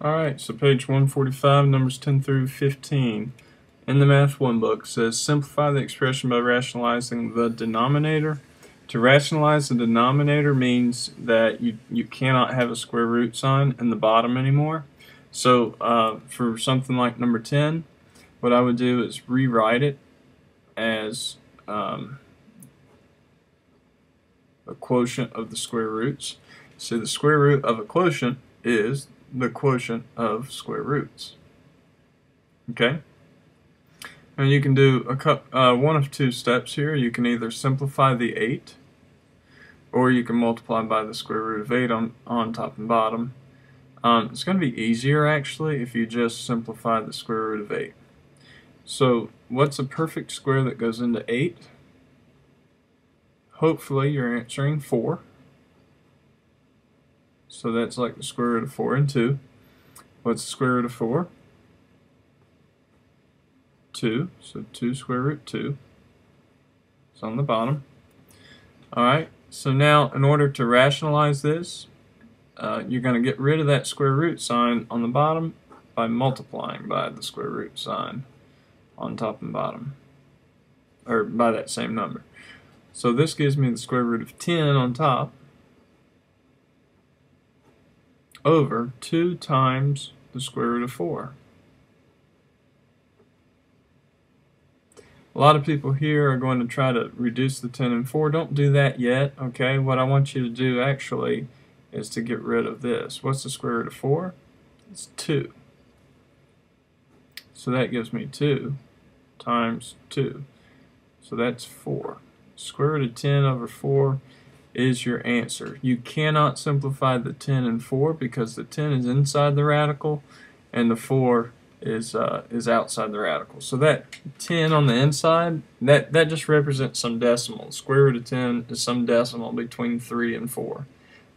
Alright, so page 145, numbers 10 through 15. In the Math 1 book says, simplify the expression by rationalizing the denominator. To rationalize the denominator means that you cannot have a square root sign in the bottom anymore. So for something like number 10, what I would do is rewrite it as a quotient of the square roots. So the square root of a quotient is the quotient of square roots. Okay? And you can do one of two steps here. You can either simplify the 8, or you can multiply by the square root of 8 on top and bottom. It's going to be easier actually if you just simplify the square root of 8. So what's a perfect square that goes into 8? Hopefully you're answering 4. So that's like the square root of 4 and 2. What's the square root of 4? 2. So 2 square root 2. It's on the bottom. Alright, so now in order to rationalize this, you're going to get rid of that square root sign on the bottom by multiplying by the square root sign on top and bottom, or by that same number. So this gives me the square root of 10 on top over 2 times the square root of 4. A lot of people here are going to try to reduce the 10 and 4. Don't do that yet, okay? What I want you to do actually is to get rid of this. What's the square root of 4? It's 2. So that gives me 2 times 2. So that's 4. Square root of 10 over 4 is your answer. You cannot simplify the 10 and 4 because the 10 is inside the radical and the 4 is outside the radical. So that 10 on the inside, that just represents some decimal. Square root of 10 is some decimal between 3 and 4,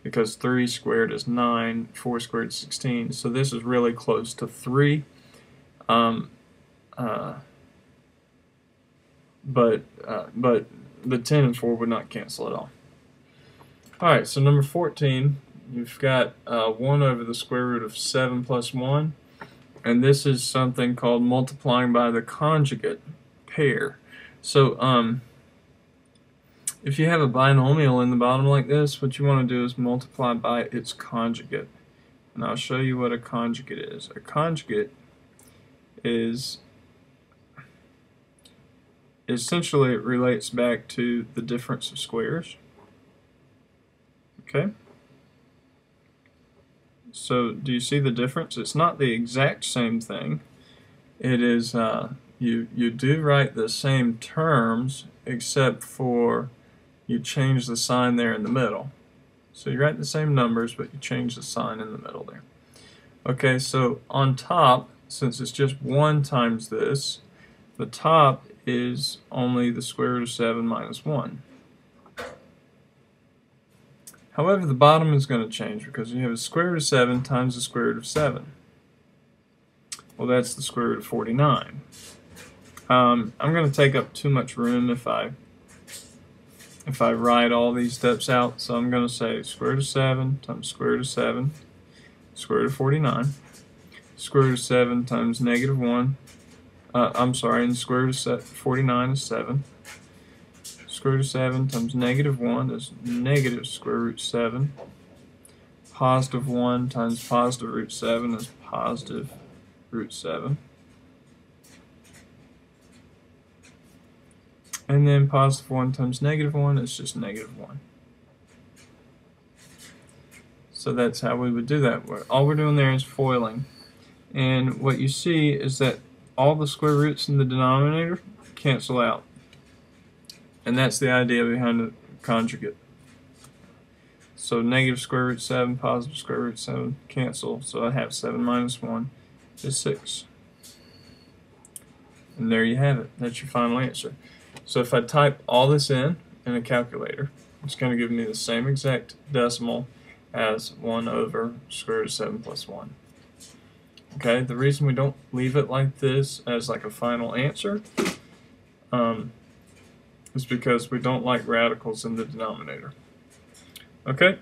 because 3 squared is 9, 4 squared is 16. So this is really close to 3. But the 10 and 4 would not cancel at all. Alright, so number 14, you've got 1 over the square root of 7 plus 1. And this is something called multiplying by the conjugate pair. So if you have a binomial in the bottom like this, what you want to do is multiply by its conjugate. And I'll show you what a conjugate is. A conjugate is essentially, it relates back to the difference of squares. Okay? So do you see the difference? It's not the exact same thing. It is, you do write the same terms, except for you change the sign there in the middle. So you write the same numbers, but you change the sign in the middle there. Okay, so on top, since it's just 1 times this, the top is only the square root of 7 minus 1. However, the bottom is going to change because you have a square root of 7 times the square root of 7. Well, that's the square root of 49. I'm going to take up too much room if I write all these steps out, so I'm going to say square root of 7 times square root of 7, square root of 49, square root of 7 times negative 1, and the square root of 49 is 7. Square root of 7 times negative 1 is negative square root 7. Positive 1 times positive root 7 is positive root 7. And then positive 1 times negative 1 is just negative 1. So that's how we would do that. All we're doing there is foiling. And what you see is that all the square roots in the denominator cancel out. And that's the idea behind the conjugate. So negative square root 7, positive square root 7 cancel. So I have 7 minus 1 is 6. And there you have it. That's your final answer. So if I type all this in a calculator, it's going to give me the same exact decimal as 1 over square root of 7 plus 1. Okay, the reason we don't leave it like this as like a final answer is because we don't like radicals in the denominator. Okay,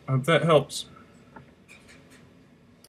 I hope that helps.